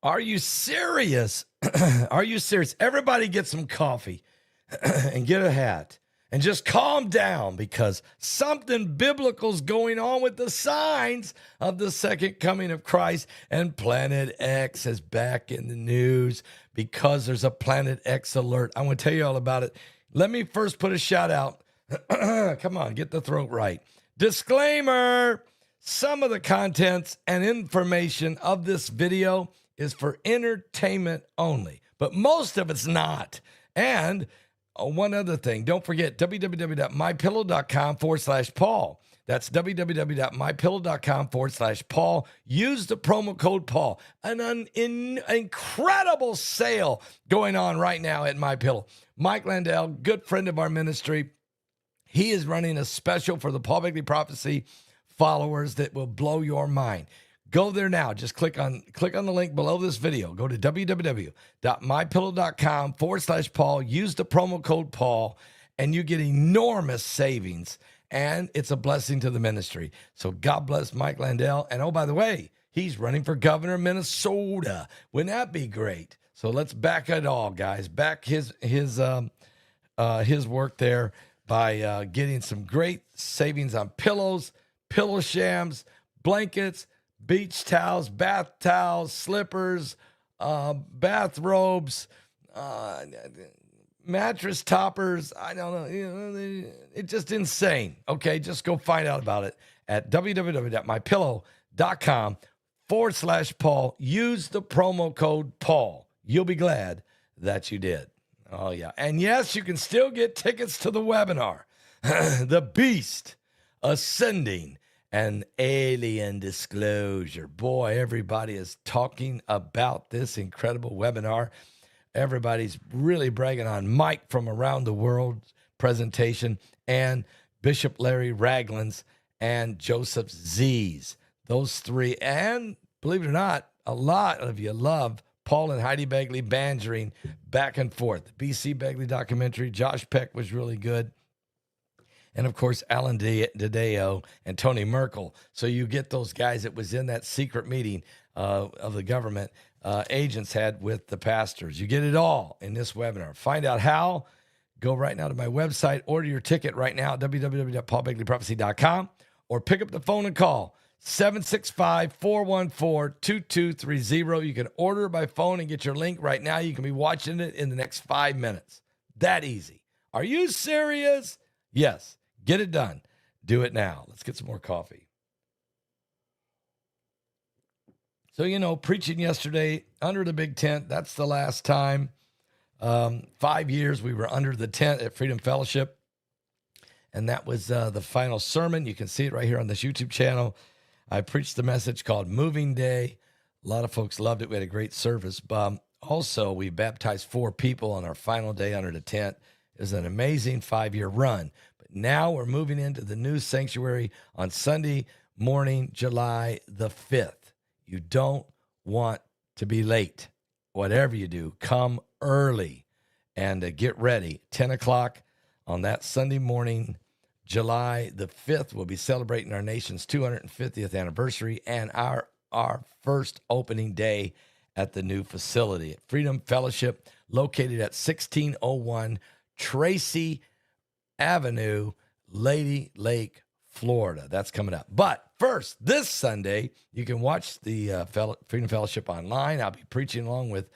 Are you serious? Are you serious? Everybody get some coffee and get a hat and just calm down because something biblical's going on with the signs of the second coming of Christ. And Planet X is back in the news because there's a Planet X alert. I want to tell you all about it. Let me first put a shout out. Come on, get the throat right. Disclaimer. Some of the contents and information of this video is for entertainment only, but most of it's not. And one other thing, don't forget www.mypillow.com/Paul. That's www.mypillow.com/Paul. Use the promo code Paul. An incredible sale going on right now at MyPillow. Mike Landell, good friend of our ministry, he is running a special for the Paul Begley Prophecy followers that will blow your mind. Go there now. Just click on the link below this video. Go to www.mypillow.com/Paul. Use the promo code Paul, and you get enormous savings, and it's a blessing to the ministry. So God bless Mike Landell. And oh, by the way, he's running for governor of Minnesota. Wouldn't that be great? So let's back it all, guys. Back his work there by getting some great savings on pillows, pillow shams, blankets, beach towels, bath towels, slippers, bathrobes, mattress toppers. I don't know. It's just insane. Okay, just go find out about it at www.mypillow.com/Paul. Use the promo code Paul. You'll be glad that you did. Oh, yeah. And yes, you can still get tickets to the webinar, The Beast Ascending and Alien Disclosure. Boy, everybody is talking about this incredible webinar. Everybody's really bragging on Mike from Around the World presentation and Bishop Larry Ragland's and Joseph Z's. Those three. And believe it or not, a lot of you love Paul and Heidi Begley bantering back and forth. The BC Begley documentary, Josh Peck was really good. And, of course, Alan DiDeo and Tony Merkel. So you get those guys that was in that secret meeting of the government agents had with the pastors. You get it all in this webinar. Find out how. Go right now to my website. Order your ticket right now at www.paulbegleyprophecy.com or pick up the phone and call 765-414-2230. You can order by phone and get your link right now. You can be watching it in the next 5 minutes. That easy. Are you serious? Yes. Get it done. Do it now. Let's get some more coffee. So, preaching yesterday under the big tent, that's the last time. 5 years we were under the tent at Freedom Fellowship. And that was the final sermon. You can see it right here on this YouTube channel. I preached the message called Moving Day. A lot of folks loved it. We had a great service. Also, we baptized 4 people on our final day under the tent. It was an amazing 5-year run. But now we're moving into the new sanctuary on Sunday morning, July the 5th. You don't want to be late. Whatever you do, come early and get ready. 10 o'clock on that Sunday morning, July the 5th, we'll be celebrating our nation's 250th anniversary and our first opening day at the new facility at Freedom Fellowship, located at 1601 Tracy Avenue, Lady Lake, Florida. That's coming up. But first, this Sunday, you can watch the Freedom Fellowship online. I'll be preaching along with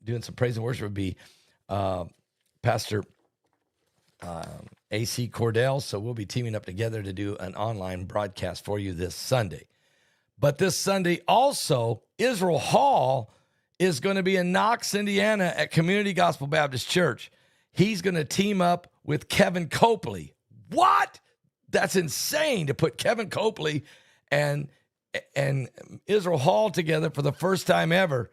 doing some praise and worship. Would be Pastor AC Cordell. So we'll be teaming up together to do an online broadcast for you this Sunday. But this Sunday also, Israel Hall is going to be in Knox, Indiana at Community Gospel Baptist Church. He's going to team up with Kevin Copley. What? That's insane to put Kevin Copley and Israel Hall together for the first time ever.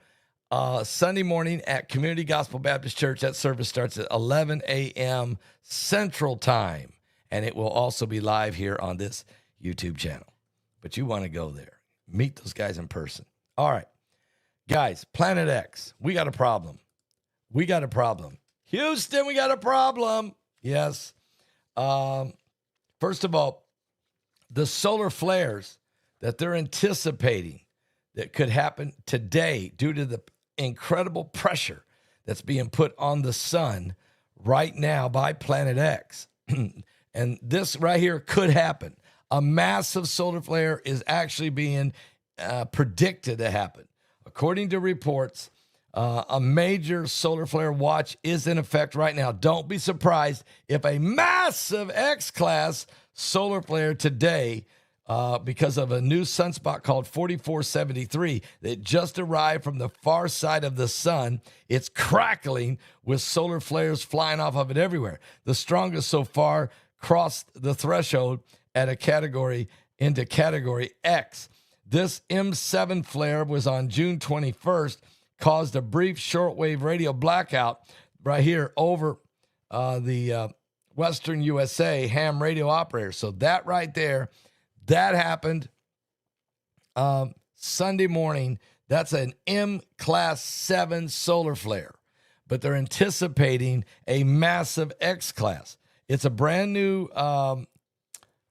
Sunday morning at Community Gospel Baptist Church. That service starts at 11 a.m. Central Time, and it will also be live here on this YouTube channel. But you want to go there. Meet those guys in person. All right. Guys, Planet X, we got a problem. We got a problem. Houston, we got a problem. Yes. First of all, the solar flares that they're anticipating that could happen today due to the incredible pressure that's being put on the sun right now by Planet X. And this right here could happen. A massive solar flare is actually being predicted to happen. According to reports, a major solar flare watch is in effect right now. Don't be surprised if a massive X-class solar flare today, because of a new sunspot called 4473 that just arrived from the far side of the sun. It's crackling with solar flares flying off of it everywhere. The strongest so far crossed the threshold at a category into category X. This M7 flare was on June 21st, caused a brief shortwave radio blackout right here over the Western USA ham radio operator. So that right there, that happened Sunday morning. That's an M-class 7 solar flare, but they're anticipating a massive X-class. It's a brand new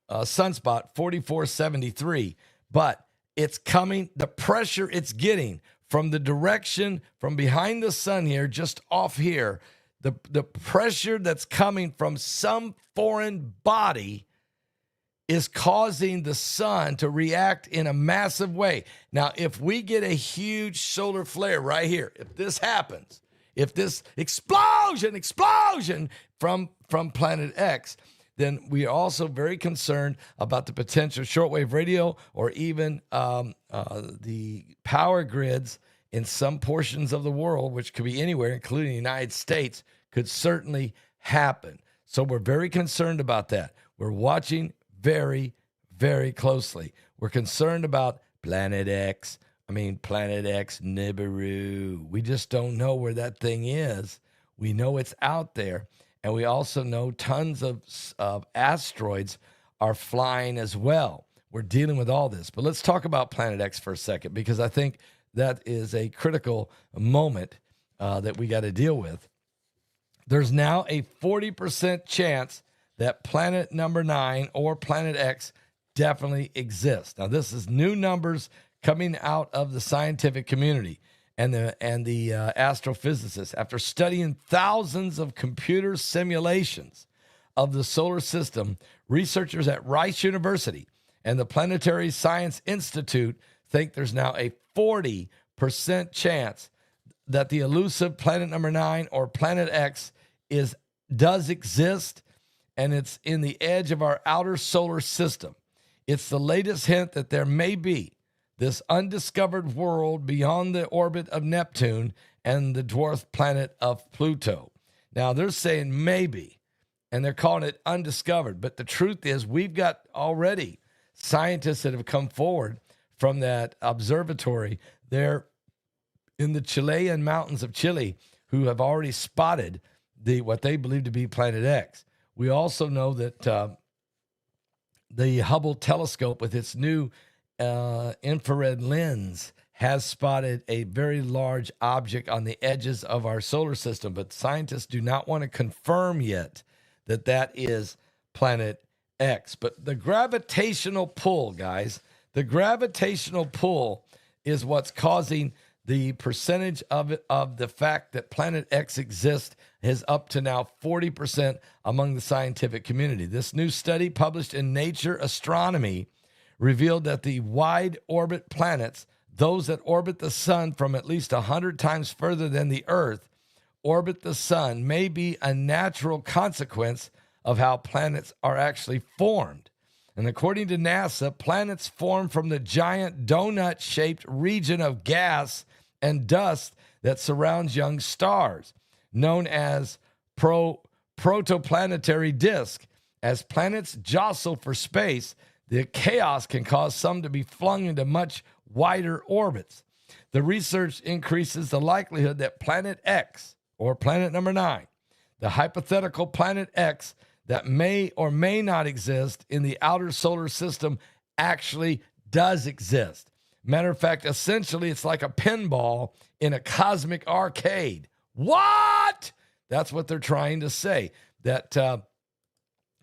sunspot, 4473, but it's coming. The pressure it's getting from the direction from behind the sun here, just off here, the pressure that's coming from some foreign body is causing the sun to react in a massive way. Now, if we get a huge solar flare right here, if this happens, if this explosion from Planet X, then we are also very concerned about the potential shortwave radio or even the power grids in some portions of the world, which could be anywhere, including the United States, could certainly happen. So we're very concerned about that. We're watching very, very closely. We're concerned about Planet X Nibiru. We just don't know where that thing is. We know it's out there. And we also know tons of asteroids are flying as well. We're dealing with all this. But let's talk about Planet X for a second, because I think that is a critical moment that we got to deal with. There's now a 40% chance that planet number 9 or Planet X definitely exists. Now, this is new numbers coming out of the scientific community and the astrophysicists. After studying thousands of computer simulations of the solar system, researchers at Rice University and the Planetary Science Institute think there's now a 40% chance that the elusive planet number 9 or Planet X does exist, and it's in the edge of our outer solar system. It's the latest hint that there may be this undiscovered world beyond the orbit of Neptune and the dwarf planet of Pluto. Now, they're saying maybe, and they're calling it undiscovered, but the truth is we've got already scientists that have come forward from that observatory there in the Chilean mountains of Chile who have already spotted what they believe to be Planet X. We also know that the Hubble telescope with its new infrared lens has spotted a very large object on the edges of our solar system, but scientists do not want to confirm yet that that is Planet X. But the gravitational pull, guys, the gravitational pull is what's causing the percentage of the fact that Planet X exists is up to now 40% among the scientific community. This new study published in Nature Astronomy revealed that the wide orbit planets, those that orbit the sun from at least 100 times further than the Earth, orbit the sun, may be a natural consequence of how planets are actually formed. And according to NASA, planets form from the giant donut-shaped region of gas and dust that surrounds young stars, known as protoplanetary disk. As planets jostle for space, the chaos can cause some to be flung into much wider orbits. The research increases the likelihood that Planet X, or planet number 9, the hypothetical Planet X that may or may not exist in the outer solar system, actually does exist. Matter of fact, essentially, it's like a pinball in a cosmic arcade. What? That's what they're trying to say. That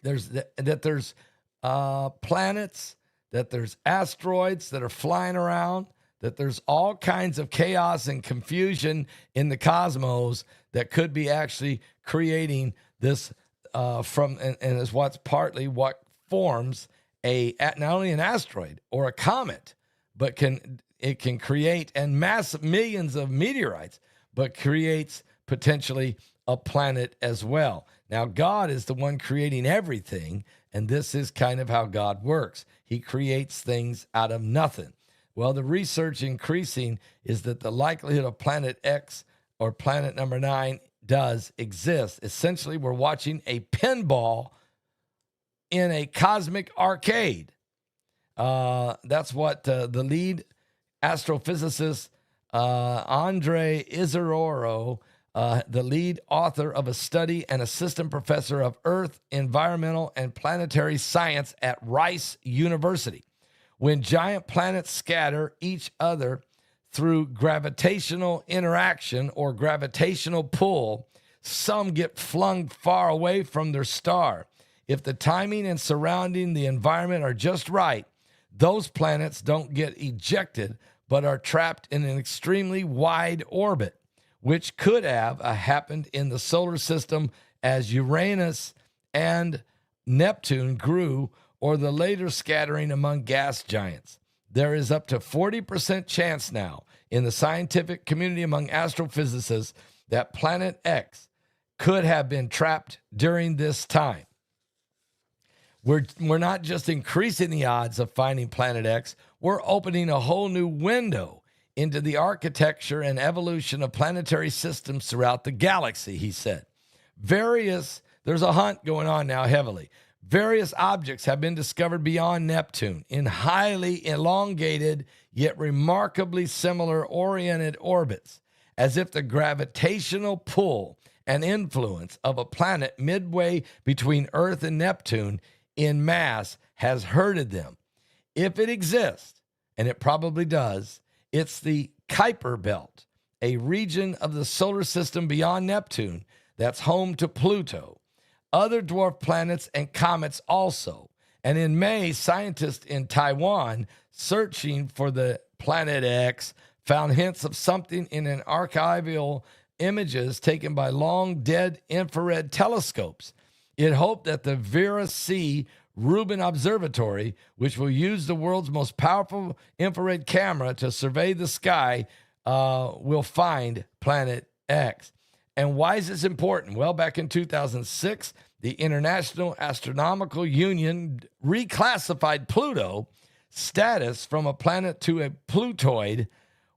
there's planets, that there's asteroids that are flying around, that there's all kinds of chaos and confusion in the cosmos that could be actually creating this and is what's partly what forms not only an asteroid or a comet, but it can create and mass millions of meteorites, but creates potentially a planet as well. Now, God is the one creating everything, and this is kind of how God works. He creates things out of nothing. Well, the research increasing is that the likelihood of planet X or planet number 9 does exist. Essentially, we're watching a pinball in a cosmic arcade. That's what the lead astrophysicist, Andre Isidoro, the lead author of a study and assistant professor of Earth, Environmental, and Planetary Science at Rice University. When giant planets scatter each other through gravitational interaction or gravitational pull, some get flung far away from their star. If the timing and surrounding the environment are just right, those planets don't get ejected, but are trapped in an extremely wide orbit, which could have happened in the solar system as Uranus and Neptune grew, or the later scattering among gas giants. There is up to 40% chance now in the scientific community among astrophysicists that Planet X could have been trapped during this time. We're not just increasing the odds of finding Planet X, we're opening a whole new window into the architecture and evolution of planetary systems throughout the galaxy, he said. There's a hunt going on now heavily. Various objects have been discovered beyond Neptune in highly elongated yet remarkably similar oriented orbits, as if the gravitational pull and influence of a planet midway between Earth and Neptune in mass has herded them. If it exists, and it probably does, it's the Kuiper Belt, a region of the solar system beyond Neptune that's home to Pluto, other dwarf planets and comets also. And in May, scientists in Taiwan searching for the Planet X found hints of something in an archival images taken by long dead infrared telescopes. It hoped that the Vera C. Rubin Observatory, which will use the world's most powerful infrared camera to survey the sky, will find Planet X. And why is this important? Well, back in 2006, the International Astronomical Union reclassified Pluto status from a planet to a Plutoid,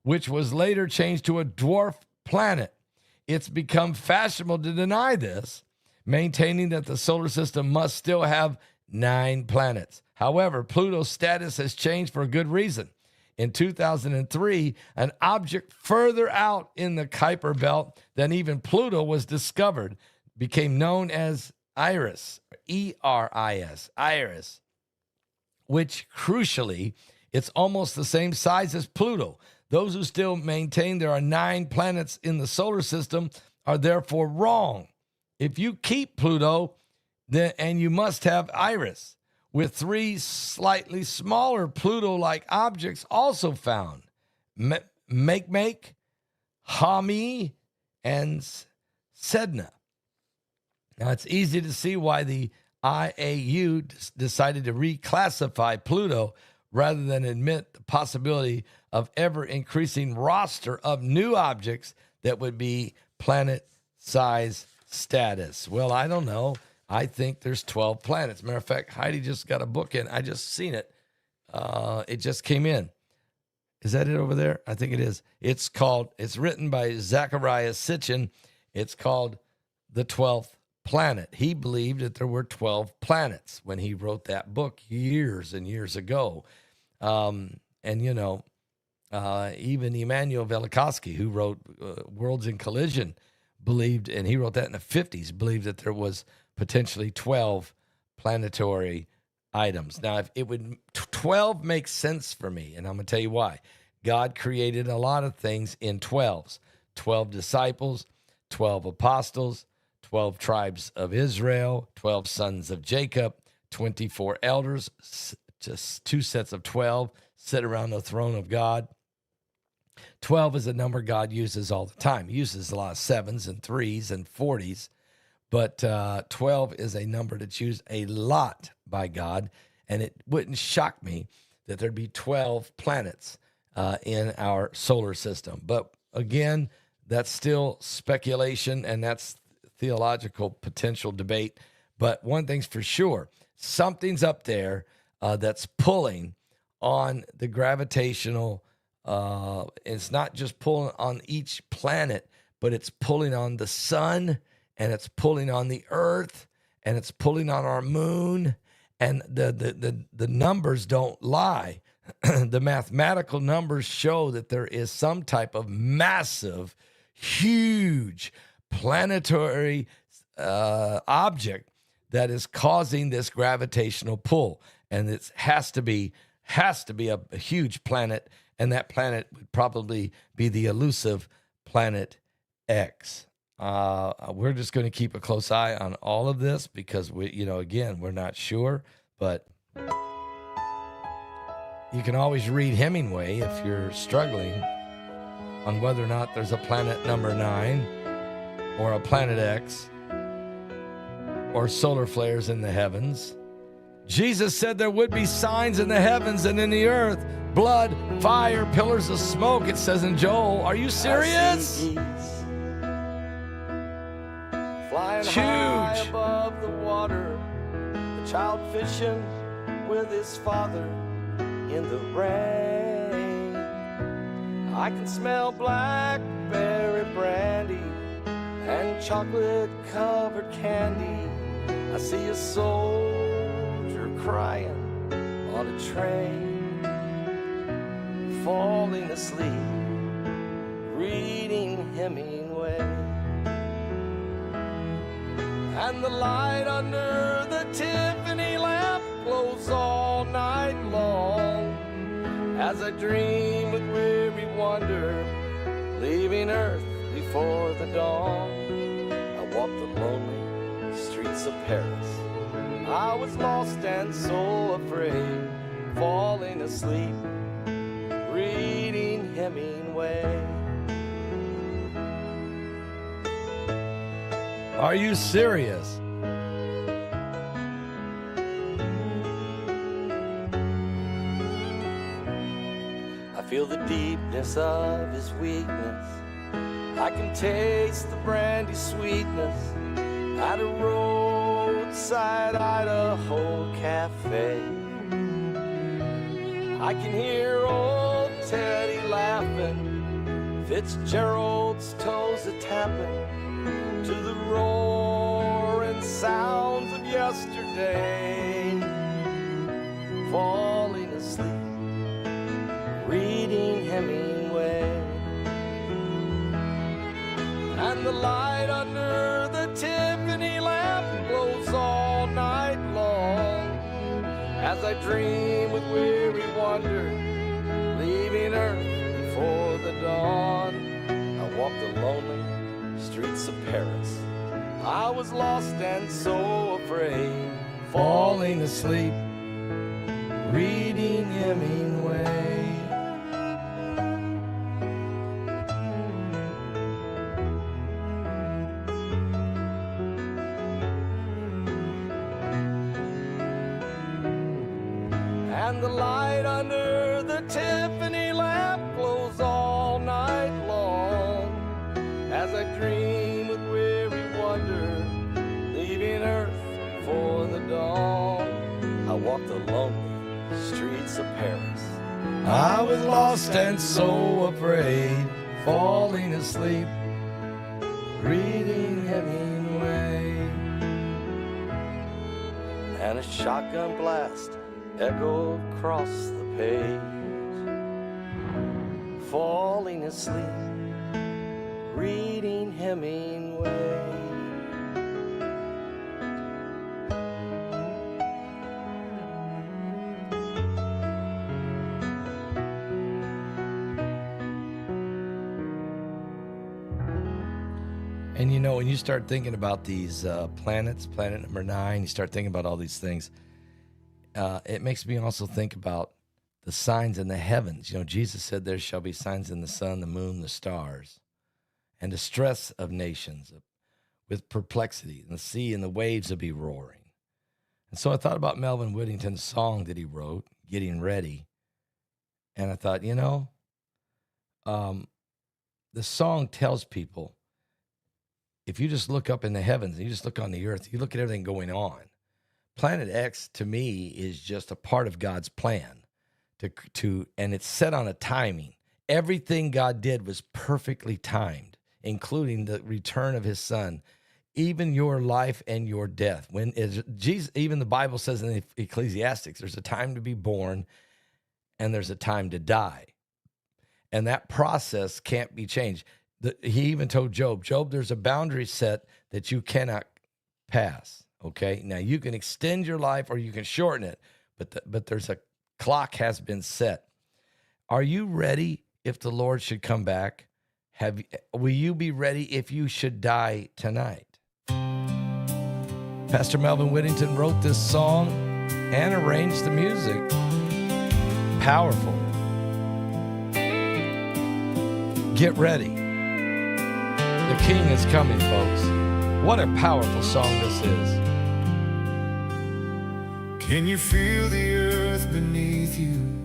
which was later changed to a dwarf planet. It's become fashionable to deny this, maintaining that the solar system must still have 9 planets. However, Pluto's status has changed for a good reason. In 2003, an object further out in the Kuiper Belt than even Pluto was discovered, became known as Iris, E-R-I-S, Iris, which crucially, it's almost the same size as Pluto. Those who still maintain there are 9 planets in the solar system are therefore wrong. If you keep Pluto, then and you must have Iris, with 3 slightly smaller Pluto-like objects also found, Make, Hami, and Sedna. Now, it's easy to see why the IAU decided to reclassify Pluto rather than admit the possibility of ever-increasing roster of new objects that would be planet-size status. Well, I don't know. I think there's 12 planets. Matter of fact, Heidi just got a book in. I just seen it. It just came in. Is that it over there? I think it is. It's written by Zacharias Sitchin. It's called The 12th Planet. He believed that there were 12 planets when he wrote that book years and years ago. Even Immanuel Velikovsky, who wrote Worlds in Collision, believed, and he wrote that in the 50s, believed that there was potentially 12 planetary items. Now, if it would 12 makes sense for me, and I'm going to tell you why. God created a lot of things in 12s. 12 disciples, 12 apostles, 12 tribes of Israel, 12 sons of Jacob, 24 elders, just 2 sets of 12 sit around the throne of God. 12 is a number God uses all the time. He uses a lot of 7s and 3s and 40s, but 12 is a number that's used a lot by God, and it wouldn't shock me that there'd be 12 planets in our solar system. But again, that's still speculation, and that's theological potential debate. But one thing's for sure, something's up there that's pulling on the gravitational. It's not just pulling on each planet, but it's pulling on the sun, and it's pulling on the earth, and it's pulling on our moon. And the numbers don't lie. The mathematical numbers show that there is some type of massive, huge planetary object that is causing this gravitational pull, and it has to be a huge planet, and that planet would probably be the elusive planet X. We're just going to keep a close eye on all of this because we're not sure, but you can always read Hemingway if you're struggling on whether or not there's a planet number 9 or a planet X or solar flares in the heavens. Jesus said there would be signs in the heavens and in the earth, blood, fire, pillars of smoke, it says in Joel. Are you serious? Flying high above the water, the child fishing with his father in the rain. I can smell blackberry brandy and chocolate-covered candy. I see a soldier crying on a train, falling asleep, reading Hemingway. And the light under the Tiffany lamp glows all night long as I dream with weary wonder, leaving Earth before the dawn. I walk the lonely streets of Paris. I was lost and so afraid, falling asleep, reading Hemingway. Are you serious? I feel the deepness of his weakness. I can taste the brandy sweetness at a roadside Idaho cafe. I can hear old Teddy laughing, Fitzgerald's toes a-tapping to the roaring sounds of yesterday, falling asleep, reading Hemingway. And the light under the Tiffany lamp glows all night long as I dream with weary wonder, leaving Earth before the dawn. I walk the lonely streets of Paris. I was lost and so afraid, falling asleep, reading Hemingway. And the light under the Tiffany lamp glows all night long as I dream with weary wonder, leaving Earth before the dawn. I walk the lonely streets of Paris. I was lost and so afraid, falling asleep, reading Hemingway. And a shotgun blast echoed across the page, falling asleep, reading Hemingway. And when you start thinking about these planets, planet number 9, you start thinking about all these things, it makes me also think about the signs in the heavens. You know, Jesus said there shall be signs in the sun, the moon, the stars, and distress of nations with perplexity, and the sea and the waves will be roaring. And so I thought about Melvin Whittington's song that he wrote, Getting Ready. And I thought, you know, the song tells people, if you just look up in the heavens and you just look on the earth, you look at everything going on. Planet X, to me, is just a part of God's plan. And it's set on a timing. Everything God did was perfectly timed, including the return of his son, even your life and your death. When Jesus, even the Bible says in Ecclesiastes, there's a time to be born and there's a time to die. And that process can't be changed. He even told Job, there's a boundary set that you cannot pass. Okay. Now you can extend your life or you can shorten it, but there's a clock has been set. Are you ready if the Lord should come back? Will you be ready if you should die tonight? Pastor Melvin Whittington wrote this song and arranged the music. Powerful. Get ready. The King is coming, folks. What a powerful song this is. Can you feel the earth beneath you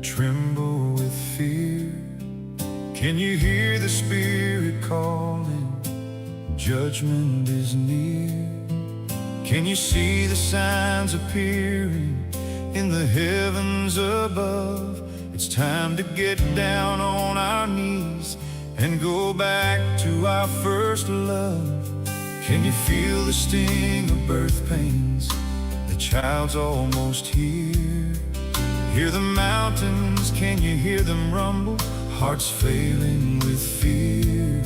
tremble with fear? Can you hear the Spirit calling? Judgment is near. Can you see the signs appearing in the heavens above? It's time to get down on our knees and go back to our first love. Can you feel the sting of birth pains? The child's almost here. Hear the mountains, can you hear them rumble? Hearts failing with fear.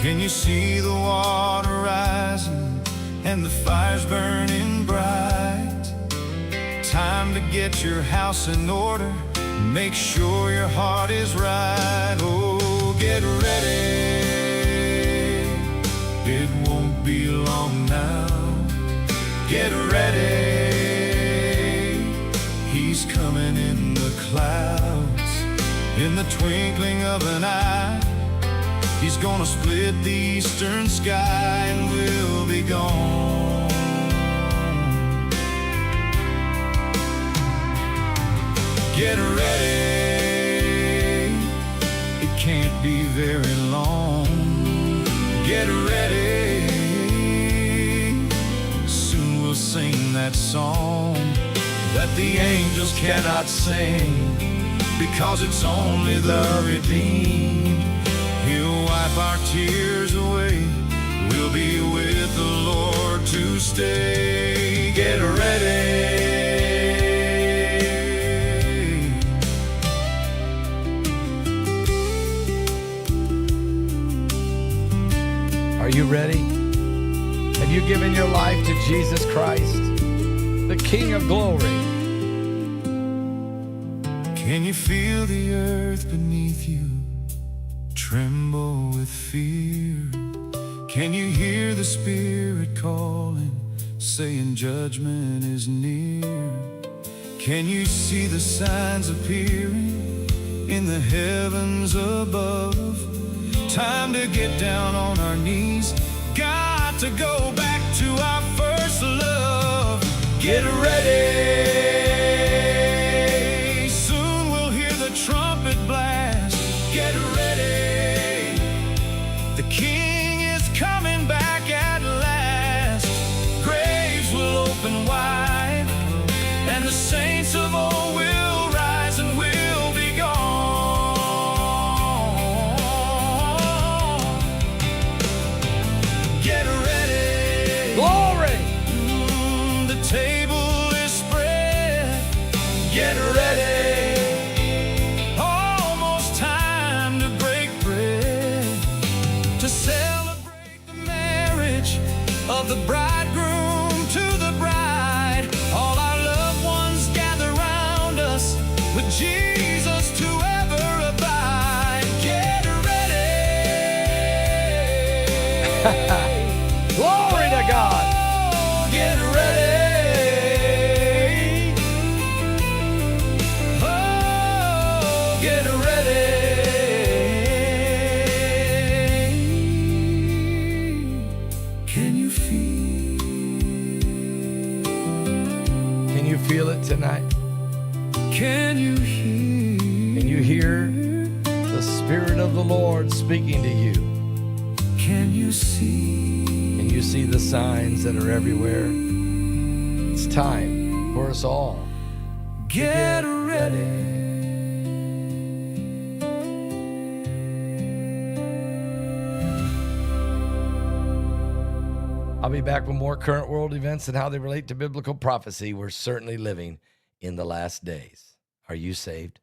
Can you see the water rising and the fires burning bright? Time to get your house in order. Make sure your heart is right. Oh, get ready. It won't be long now. Get ready. He's coming in the clouds. In the twinkling of an eye, he's gonna split the eastern sky and we'll be gone. Get ready. It can't be very long. Get ready. Soon we'll sing that song that the angels cannot sing, because it's only the redeemed. He'll wipe our tears away. We'll be with the Lord to stay. Get ready. Are you ready? Have you given your life to Jesus Christ, the King of glory? Can you feel the earth beneath you tremble with fear? Can you hear the Spirit calling, saying judgment is near? Can you see the signs appearing in the heavens above? Time to get down on our knees. Got to go back to our first love. Get ready. Soon we'll hear the trumpet blast. Get ready. The King is coming back at last. Graves will open wide, and the saints of old will rise and we'll be gone. Get ready. Glory! The table is spread. Get ready. Almost time to break bread, to celebrate the marriage of the bridegroom to the bride. All our loved ones gather round us with Jesus to ever abide. Get ready. Glory to God! Get ready. Oh, Can you feel? Can you feel it tonight? Can you hear? Can you hear the Spirit of the Lord speaking to you? Can you see? Can you see the signs that are everywhere? It's time for us all. Get ready. I'll be back with more current world events and how they relate to biblical prophecy. We're certainly living in the last days. Are you saved?